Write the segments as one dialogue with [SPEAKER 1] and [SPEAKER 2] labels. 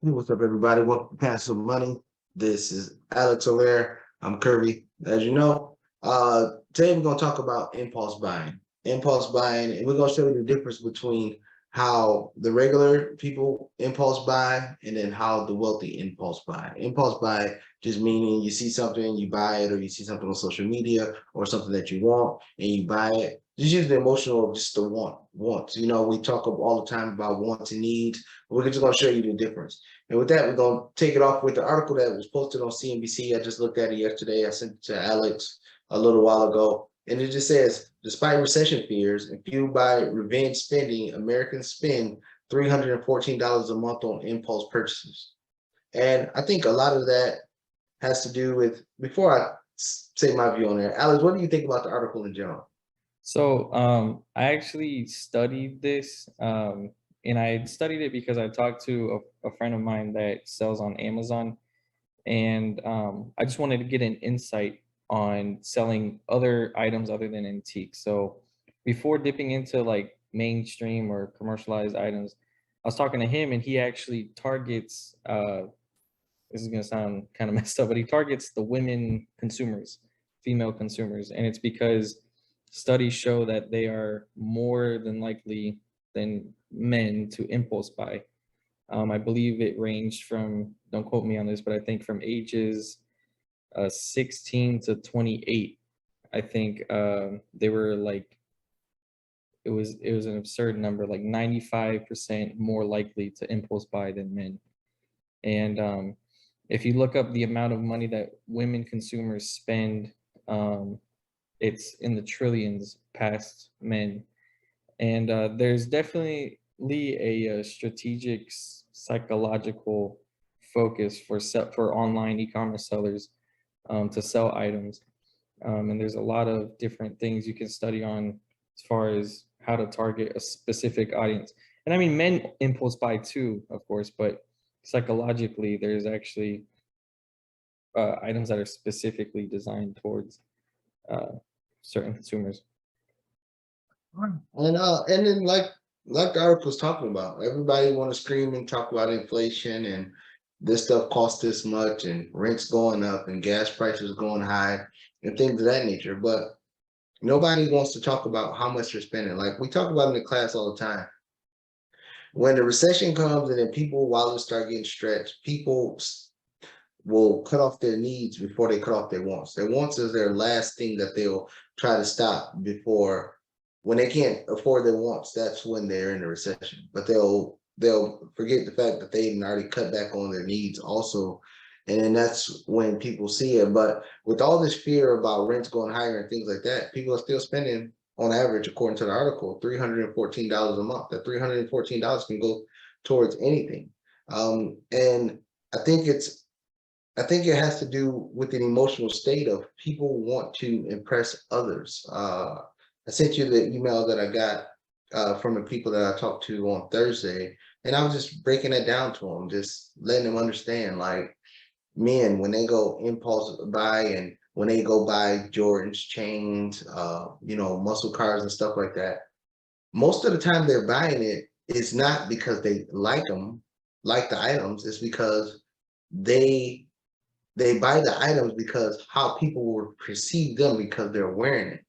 [SPEAKER 1] Hey, what's up, everybody? Welcome to Passive Money. This is Alex Olaire. I'm Kirby, as you know. Today we're going to talk about impulse buying. Impulse buying, and we're going to show you the difference between how the regular people impulse buy and then how the wealthy impulse buy. Impulse buy just meaning you see something, you buy it, or you see something on social media or something that you want and you buy it. Just use the emotional, just the wants. We talk all the time about wants and needs. We're just going to show you the difference. And with that, we're going to take it off with the article that was posted on CNBC. I just looked at it yesterday. I sent it to Alex a little while ago. And it just says, despite recession fears and fueled by revenge spending, Americans spend $314 a month on impulse purchases. And I think a lot of that has to do with, before I say my view on there, Alex, what do you think about the article in general?
[SPEAKER 2] I actually studied this, and I studied it because I talked to a friend of mine that sells on Amazon, and I just wanted to get an insight on selling other items other than antiques. So before dipping into like mainstream or commercialized items, I was talking to him, and he actually targets. This is gonna sound kind of messed up, but he targets the women consumers, female consumers, and it's because studies show that they are more than likely than men to impulse buy. I believe it ranged from, don't quote me on this, but I think from ages 16 to 28. I think they were like it was an absurd number, like 95% more likely to impulse buy than men. And if you look up the amount of money that women consumers spend, it's in the trillions past men. And there's definitely a strategic psychological focus for online e-commerce sellers to sell items. And there's a lot of different things you can study on as far as how to target a specific audience. And I mean, men impulse buy too, of course, but psychologically, there's actually items that are specifically designed towards uh, certain consumers.
[SPEAKER 1] And then like the article was talking about, everybody want to scream and talk about inflation and this stuff costs this much and rents going up and gas prices going high and things of that nature. But nobody wants to talk about how much they're spending. Like we talk about in the class all the time. When the recession comes and then people wallets start getting stretched, will cut off their needs before they cut off their wants. Their wants is their last thing that they'll try to stop before when they can't afford their wants, that's when they're in a recession. But they'll forget the fact that they already cut back on their needs also. And then that's when people see it. But with all this fear about rents going higher and things like that, people are still spending on average, according to the article, $314 a month. That $314 can go towards anything. And I think I think it has to do with an emotional state of people want to impress others. I sent you the email that I got from the people that I talked to on Thursday, and I was just breaking it down to them, just letting them understand, like, men, when they go impulse buy and when they go buy Jordans, chains, muscle cars and stuff like that, most of the time they're buying it is not because they like them, like the items, it's because they they buy the items because how people will perceive them because they're wearing it.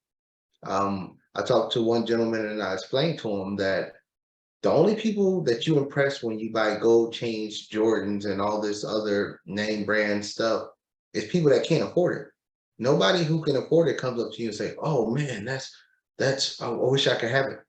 [SPEAKER 1] I talked to one gentleman and I explained to him that the only people that you impress when you buy gold chains, Jordans, and all this other name brand stuff is people that can't afford it. Nobody who can afford it comes up to you and say, "Oh man, that's I wish I could have it."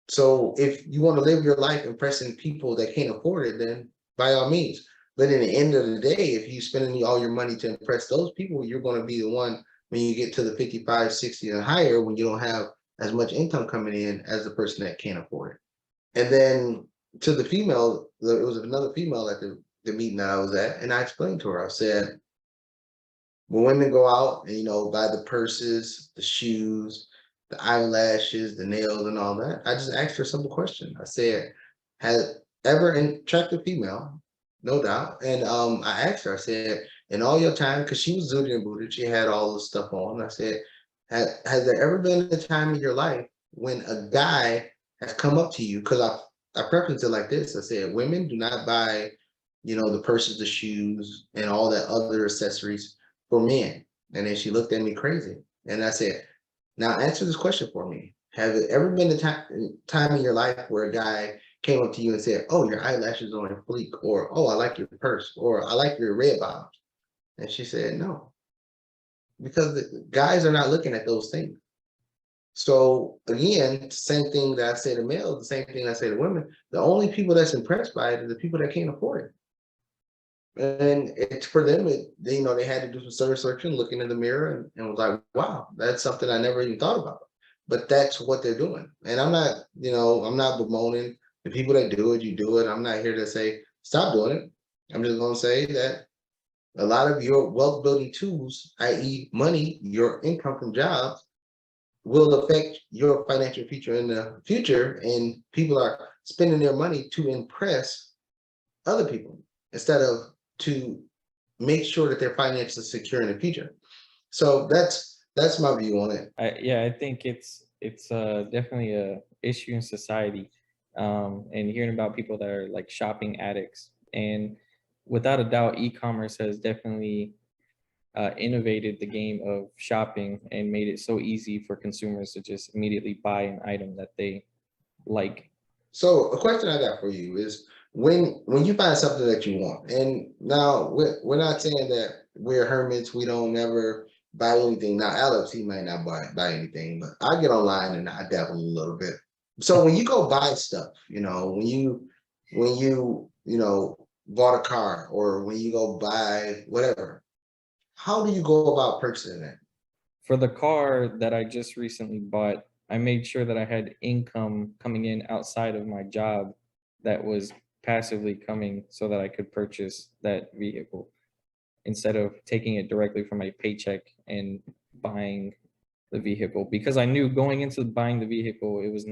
[SPEAKER 1] So if you want to live your life impressing people that can't afford it, then by all means. But in the end of the day, if you spending all your money to impress those people, you're going to be the one when you get to the 55, 60 and higher, when you don't have as much income coming in as the person that can't afford it. And then to the female, it was another female at the meeting that I was at, and I explained to her, I said, when women go out and buy the purses, the shoes, the eyelashes, the nails, and all that, I just asked her a simple question. I said, "Has ever an attractive female, no doubt?" And I asked her, I said, "In all your time," because she was zooted and booted, she had all the stuff on. I said, has there ever been a time in your life when a guy has come up to you?" Because I preference it like this. I said, women do not buy the purses, the shoes, and all that other accessories for men. And then she looked at me crazy. And I said, now answer this question for me. Have it ever been a time in your life where a guy came up to you and said, "Oh, your eyelashes are on fleek," or "Oh, I like your purse," or "I like your red bottoms"? And she said, "No," because the guys are not looking at those things. So again, same thing that I say to males, the same thing I say to women. The only people that's impressed by it are the people that can't afford it. And it's for them, they had to do some soul searching, looking in the mirror, and was like, wow, that's something I never even thought about. But that's what they're doing. And I'm not bemoaning the people that do it, you do it. I'm not here to say stop doing it. I'm just gonna say that a lot of your wealth building tools, i.e., money, your income from jobs, will affect your financial future in the future. And people are spending their money to impress other people instead of to make sure that their finances are secure in the future. So that's my view on it.
[SPEAKER 2] Yeah, I think it's definitely a issue in society, and hearing about people that are like shopping addicts. And without a doubt, e-commerce has definitely innovated the game of shopping and made it so easy for consumers to just immediately buy an item that they like.
[SPEAKER 1] So a question I got for you is when you find something that you want, and now we're not saying that we're hermits, we don't never buy anything. Now Alex, he might not buy anything, but I get online and I dabble a little bit. So when you go buy stuff, when you bought a car, or when you go buy whatever, how do you go about purchasing it?
[SPEAKER 2] For the car that I just recently bought, I made sure that I had income coming in outside of my job that was passively coming so that I could purchase that vehicle instead of taking it directly from my paycheck and buying the vehicle, because I knew going into buying the vehicle it was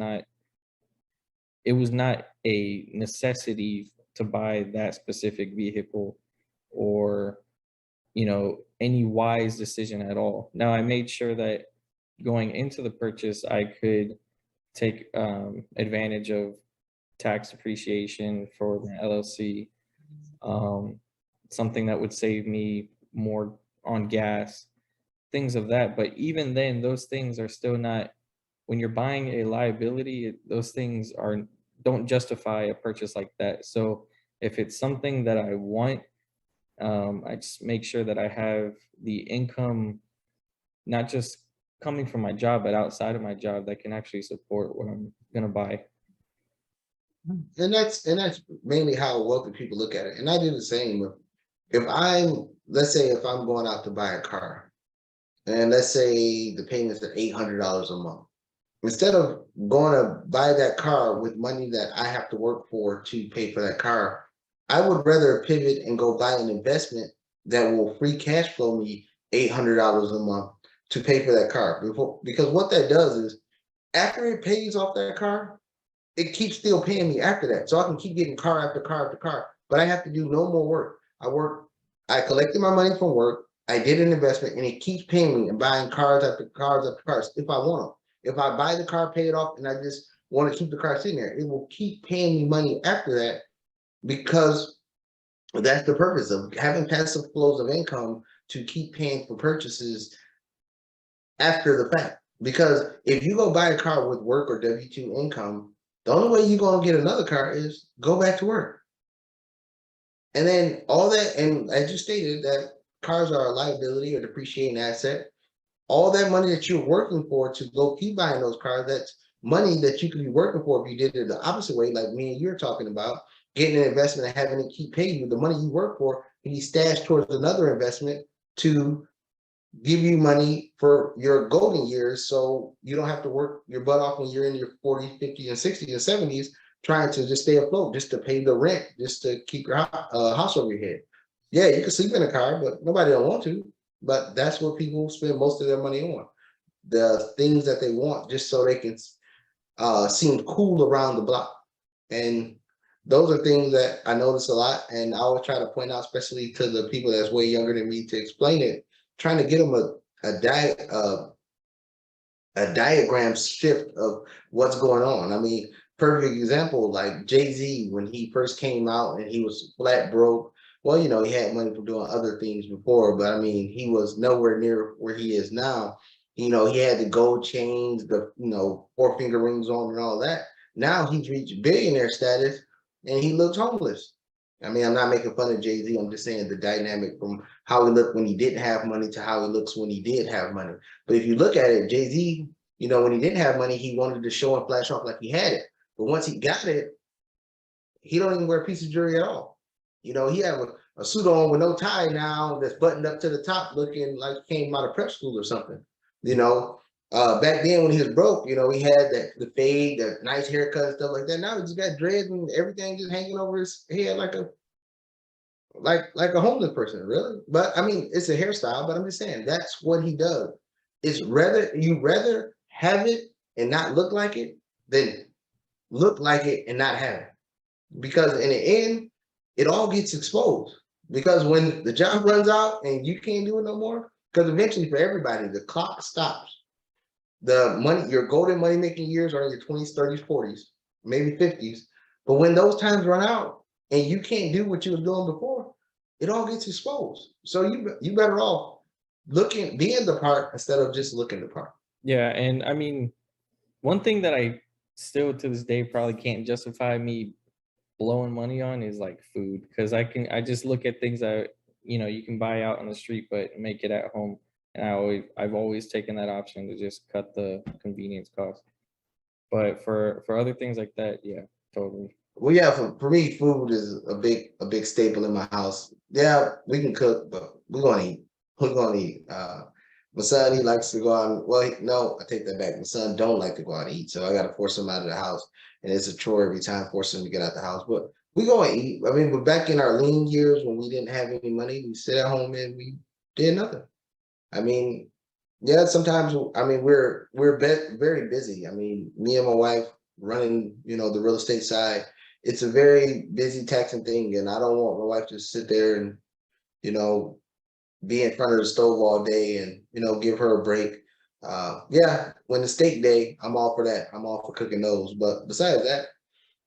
[SPEAKER 2] not a necessity to buy that specific vehicle, or any wise decision at all. Now I made sure that going into the purchase I could take advantage of tax depreciation for the LLC, um, something that would save me more on gas, things of that. But even then, those things are still not, when you're buying a liability, those things are don't justify a purchase like that. So if it's something that I want, I just make sure that I have the income, not just coming from my job, but outside of my job that can actually support what I'm gonna buy.
[SPEAKER 1] And that's mainly how wealthy people look at it. And I do the same. Let's say if I'm going out to buy a car, and let's say the payments are $800 a month. Instead of going to buy that car with money that I have to work for to pay for that car, I would rather pivot and go buy an investment that will free cash flow me $800 a month to pay for that car. Because what that does is, after it pays off that car, it keeps still paying me after that. So I can keep getting car after car after car, but I have to do no more work. I collected my money from work, I did an investment, and it keeps paying me and buying cars after cars after cars if I want them. If I buy the car, pay it off, and I just want to keep the car sitting there, it will keep paying me money after that, because that's the purpose of having passive flows of income, to keep paying for purchases after the fact. Because if you go buy a car with work or W-2 income, the only way you're going to get another car is go back to work. And then all that, and as you stated, that cars are a liability or depreciating asset. All that money that you're working for to go keep buying those cars, that's money that you could be working for if you did it the opposite way, like me and you're talking about, getting an investment and having it keep paying you. The money you work for can be stashed towards another investment to give you money for your golden years, so you don't have to work your butt off when you're in your 40s, 50s, and 60s and 70s trying to just stay afloat, just to pay the rent, just to keep your house over your head. Yeah, you can sleep in a car, but nobody don't want to. But that's what people spend most of their money on, the things that they want, just so they can seem cool around the block. And those are things that I notice a lot, and I always try to point out, especially to the people that's way younger than me, to explain it, trying to get them a diagram shift of what's going on. I mean, perfect example, like Jay-Z, when he first came out and he was flat broke. Well, he had money from doing other things before, but I mean, he was nowhere near where he is now. He had the gold chains, the four finger rings on and all that. Now he's reached billionaire status and he looks homeless. I mean, I'm not making fun of Jay-Z. I'm just saying the dynamic from how he looked when he didn't have money to how he looks when he did have money. But if you look at it, Jay-Z, when he didn't have money, he wanted to show and flash off like he had it. But once he got it, he don't even wear a piece of jewelry at all. He have a suit on with no tie now that's buttoned up to the top, looking like he came out of prep school or something. Back then when he was broke, he had the fade, the nice haircut and stuff like that. Now he just got dreads and everything just hanging over his head like a homeless person, really. But I mean, it's a hairstyle. But I'm just saying that's what he does. It's rather have it and not look like it than look like it and not have it. Because in the end, it all gets exposed. Because when the job runs out and you can't do it no more, because eventually for everybody, the clock stops. The money, your golden money making years are in your 20s, 30s, 40s, maybe 50s. But when those times run out and you can't do what you were doing before, it all gets exposed. So you better off being the part instead of just looking the part.
[SPEAKER 2] Yeah, and I mean, one thing that I still to this day probably can't justify me blowing money on is like food, because I just look at things that you can buy out on the street but make it at home, and I've always taken that option to just cut the convenience cost. But for other things like that, yeah, totally.
[SPEAKER 1] Well, yeah, for me, food is a big staple in my house. Yeah, we can cook, but we're gonna eat. We're gonna eat. My son, he likes to go out. No, I take that back. My son don't like to go out and eat, so I got to force him out of the house, and it's a chore every time forcing him to get out the house. But we go and eat. I mean, but back in our lean years when we didn't have any money, we sit at home and we did nothing. I mean, yeah, sometimes I mean very busy. I mean, me and my wife running, the real estate side. It's a very busy, taxing thing, and I don't want my wife to sit there and you know be in front of the stove all day and give her a break. Yeah, when the steak day, I'm all for that. I'm all for cooking those. But besides that,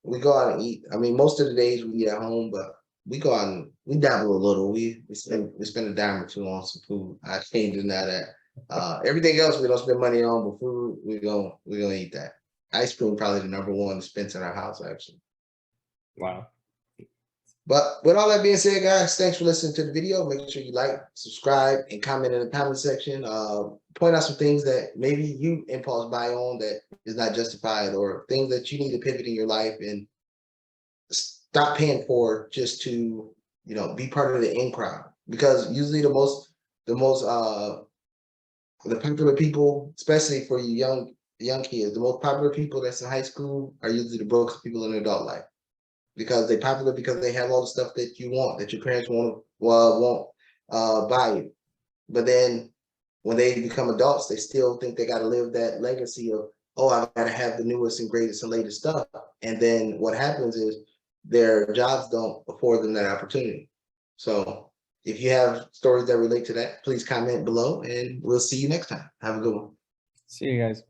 [SPEAKER 1] we go out and eat. I mean, most of the days we eat at home, but we go out and we dabble a little. We spend a dime or two on some food. I can't deny that. Everything else we don't spend money on, but food we gonna eat that. Ice cream probably the number one expense in our house actually.
[SPEAKER 2] Wow.
[SPEAKER 1] But with all that being said, guys, thanks for listening to the video. Make sure you like, subscribe, and comment in the comment section. Point out some things that maybe you impulse buy on that is not justified, or things that you need to pivot in your life and stop paying for just to be part of the in crowd. Because usually the popular people, especially for you young kids, the most popular people that's in high school are usually the brokest people in adult life, because they're popular because they have all the stuff that you want, that your parents won't buy you. But then when they become adults, they still think they got to live that legacy of, oh, I got to have the newest and greatest and latest stuff. And then what happens is their jobs don't afford them that opportunity. So if you have stories that relate to that, please comment below and we'll see you next time. Have a good one.
[SPEAKER 2] See you guys.